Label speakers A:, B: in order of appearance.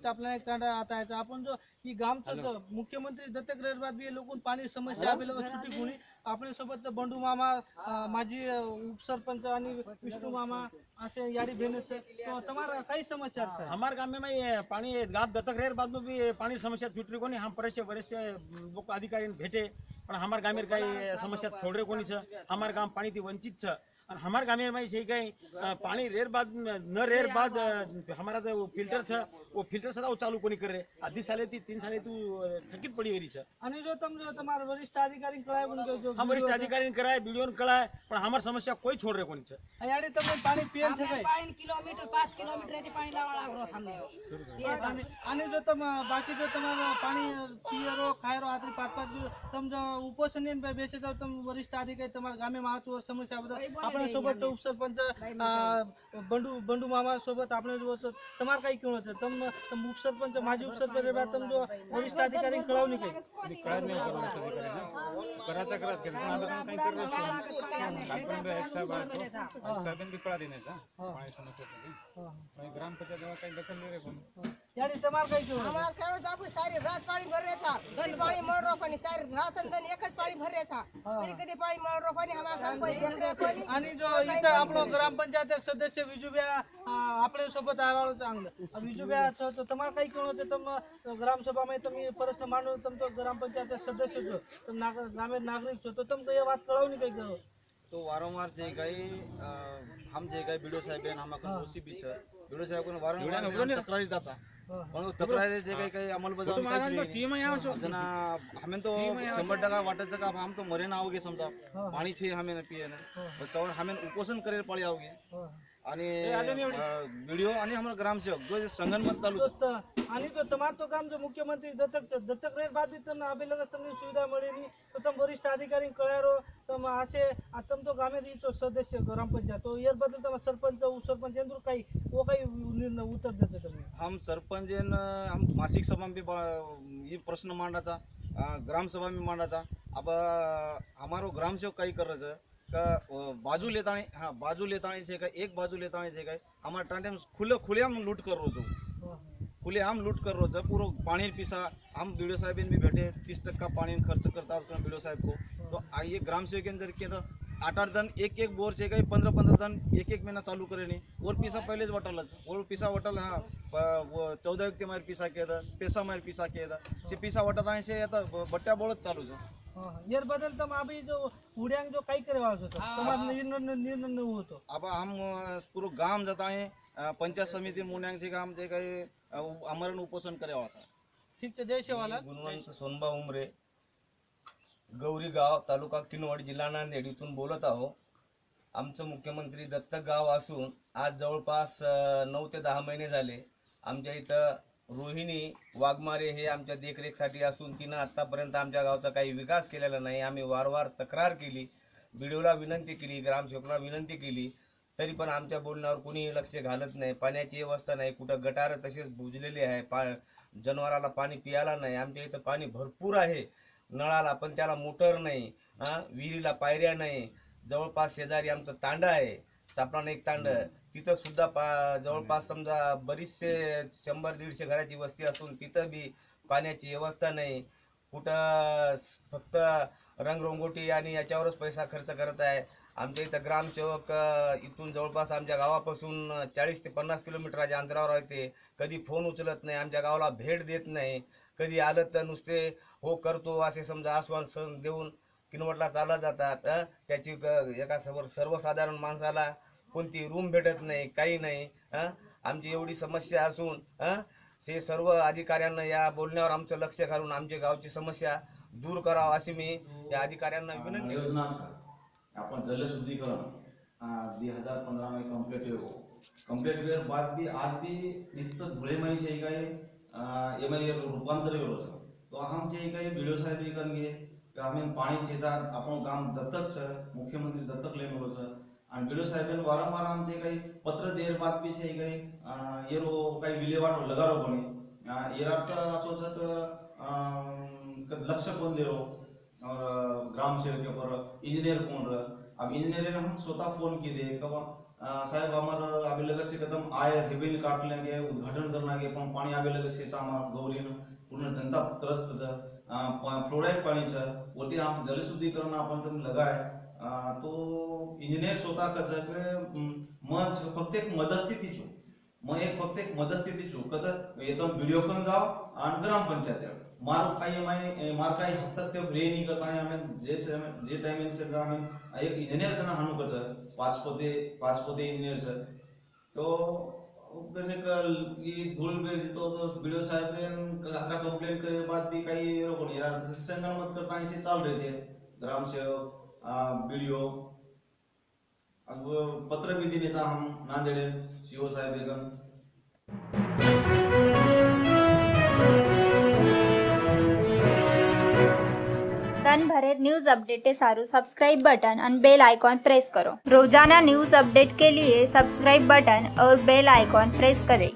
A: आपल्याला एक तांडा आता है अपन जो ये गाम जो मुख्यमंत्री दत्तक रेर बाद भी ये लोगों पानी समस्या अभी लोग छुट्टी गुणी अपने सोबत बंडू मामा माझी उपसरपंच आणि विष्णू मामा असे याडी बहन तो तुम्हारा कई समस्या है
B: हमारे गांव में ये पानी गांव दत्तक रेर बाद में भी पानी समस्या छूट रही कोनी हम वरिष्ठ लोग अधिकारी भेटे पण हमारे गांव में कई समस्या छोड़ रहे कोनी छ हमारे गांव पानी थी वंचित छ हमारे गांव में से कहीं पानी रेर बाद न रेर बाद हमारा जो फिल्टर छ वो फिल्टर सदा वो चालू कोनी कर रहे आधी साले 3 साले तू थकित पड़ी वरी छ
A: आणि जो तुम जो तुम्हारे वरिष्ठ अधिकारी कळाय जो
B: हम वरिष्ठ अधिकारी कराय वीडियो कळाय पण हमार समस्या कोई छोड़ रहे कोनी छ
A: याडी तुम पानी पियन छ काय
C: पानी किलोमीटर 5 किलोमीटर ती पानी लावा लागरो हमने
A: आणि जो तुम बाकी जो तुम्हारा पानी पियरो खायरो आत्री 5 तुम जो उपोषण पे बेसे जो तुम वरिष्ठ अधिकारी तुम्हारे गाव में महत्व समस्या बद्दल आपण सोबत उपसरपंच बंडू मामा सोबत आपण जो तुम्हारा काही केलं होतं तुम उपसरपंच माजी उपसरपंच बात तुम जो वरिष्ठ अधिकारी कळवणी काही
D: कळत नाही करायचा काही साहेबांनी कळा देण्याचा पाणी समस्या ग्रामपंचायत काही दखल नाही रे कोण
A: याडी तुम्हारा काही केलं
E: हमार खेळ जापू सारी रात पाणी भर रहे था कभी पानी मोड़ रो पानी सारी रात अंदर एक ज पानी भर रहे था फिर कधी पानी मोड़ रो पानी हमार सब कोई देख रहे कोनी
A: आणि जो इथं आपलं ग्रामपंचायत सदस्य विजुब्या आपल्या सोबत आवाळ चांगलं विजुब्या तो तुम्हाला काही केलं होतं तुम ग्रामसभा में तुम्ही प्रश्न मांडू तुम तो ग्रामपंचायत सदस्य जो तुम ग्रामीण नागरिक छो तो तुमको ये बात कळवणी काही करो
F: तो वारंवार जे काही हम जे काही बीडीओ साहेब आहे आम्हाला ओसीबी छ बीडीओ साहेब कोण वारंवार तक्रारी दाचा पण तक्रारी जे काही अंमलबजावणी जना हमें तो 100% वाटायचं का हम तो मरे ना आओगे समजा पाणी छे हमें न पिए न सवर हमें उपोषण करेल पड़ी आओगे आणि वीडियो आणि हमारा ग्रामसेवक जो संगनमत चालू
A: आणि तो तुम्हारा तो काम जो मुख्यमंत्री दत्तक रेर बाद भी तुम अभी लगा तुमने सुविधा मिली नहीं तो तुम वरिष्ठ अधिकारी कळारो तुम असे तुम तो गाव में जो सदस्य ग्रामपंचायत तो यार बदल तुम सरपंच उपसरपंच यांदूर काही वो काही निर्णय उत्तर देते तुम्ही
F: हम सरपंच हम मासिक सभा में ये प्रश्न मांडाचा ग्राम सभा में मांडाचा अब हमारो ग्राम सेवक काही कर का बाजू लेता हाँ बाजू लेता है का एक बाजू लेता है का हमारा टाइम खुले हम लूट कर रो खुले हम लूट कर रो पूरा पानी पीसा हम बीडीओ साहब भी बैठे 30% पानी खर्च करता उसका बीडीओ साहब को तो आइए ग्राम सेवक के अंदर किया था 8-8 दिन एक बोर से कहीं 15-15 दिन एक महीना चालू करे नहीं और पीसा पहले वटल और पीसा वटल हाँ वो 14 व्यक्ति मार पीसा किया था पैसा मार पीसा किया था से पीसा वटत आए से बट्ट्या बोलत चालू है
A: यार बदल तुम अभी जो उड्यांग जो काही करे वाज होतो तुम्हारा निर्णय होतो
F: अब हम पूरा गांव जाता है पंचायत समिति मुन्यांग जे गांव जे काही आमरण उपोषण करे वासा
A: ठीक है जय शिवाला
G: गुणवंत सोनबा उमरे गौरी गाव तालुका किनवट जिल्हा नांदेड इथून बोलत आहो आमचं मुख्यमंत्री दत्तक गाव असून आज जवळपास 9 ते 10 महिने झाले आमच्या इथं रोहिणी वाघमारे हे आमच्या देखरेखसाठी असून तिनं आतापर्यंत आमच्या गावचा काही विकास केलेला नाही आम्ही वारंवार तक्रार केली बीडीओला विनंती केली ग्रामसेवकाला विनंती केली तरी पण आमच्या बोलण्यावर कोणीही लक्ष घालत नाही पाण्याची व्यवस्था नाही कुठं गटार तसेच बुजलेले आहे जनावराला पाणी पियाला नाही आमच्या इथं पाणी भरपूर आहे नळाला पण त्याला मोटर नाही विहिरीला पायऱ्या नाही जवळपास शेजारी आमचं तांड आहे चापरान एक तांड तिथं सुद्धा जवळपास समजा बरीचसे 100-150 घराची वस्ती असून तिथं बी पाण्याची व्यवस्था नाही कुठं फक्त रंगरंगोटी आणि याच्यावरच पैसा खर्च करत आहे आमच्या इथं ग्रामसेवक इथून जवळपास आमच्या गावापासून 40 ते 50 किलोमीटरच्या अंतरावर आहे कधी फोन उचलत नाही आमच्या गावाला भेट देत नाही कधी आलं तर नुसते हो करतो असे समजा आश्वासन देऊन किनवटला चालत जातात त्याची एका सर्वसाधारण माणसाला कोणती रूम भेटत नाही काही नाही आमची एवढी समस्या असून हे सर्व अधिकाऱ्यांना या बोलण्यावर आमचं लक्ष घालून आमच्या गावची समस्या दूर करावं अशी मी या अधिकाऱ्यांना विनंती
H: योजना अपन जल शुद्धिकरण 2015 में कंप्लीट हुए बाद भी आज भी निश्चित धुले में चाहिए ये रूपांतर तो हम चाहिए वीडियो साहेब भी करेंगे हमें पानी चेचा अपन काम दत्तक मुख्यमंत्री दत्तक ले मिलो आणि वीडियो साहेब वारंवार आमचे काही पत्र देर बाद भी छै काही येरो काही विल्हेवाट लगारो बने येरात असोच लक्ष कोण देरो और ग्राम सेवक पर इंजीनियर कोण अब इंजीनियर ने हम स्वतः फोन किए कवा साहेब हमार अभी लगे से कदम आए रिबिन काट लेंगे उद्घाटन करना के पण पानी अभी लगे से हमार गौरी पूर्ण जनता त्रस्त फ्लोराइड पानी वरती हम जलशुद्धीकरण आपण तुम्ही लगाय तो इंजिनियर स्वतः कच मन फक्त एक मदस्थितीचो मग एक फक्त एक मदस्थितीचो कदर एकदम व्हिडिओ करून जाव आणि ग्रामपंचायत मार काही हस्तक्षेप रे नहीं करता है हमें जे टाइमिंग से हमें एक इंजीनियर जना हानु कच पाच पदे इंजीनियर से तो जैसे कल ये धूल में तो वीडियो साहब ने अकरा कंप्लेन करे बाद भी कई लोगों ने यार संगन मत करता ऐसे चल रहे थे ग्राम सेवक वीडियो अब पत्र भी दिने था हम नांदेड़ सीओ साहब बेगम
I: तन भरेर न्यूज अपडेट सारू सब्सक्राइब बटन और बेल आइकॉन प्रेस करो। रोजाना न्यूज अपडेट के लिए सब्सक्राइब बटन और बेल आइकॉन प्रेस करें।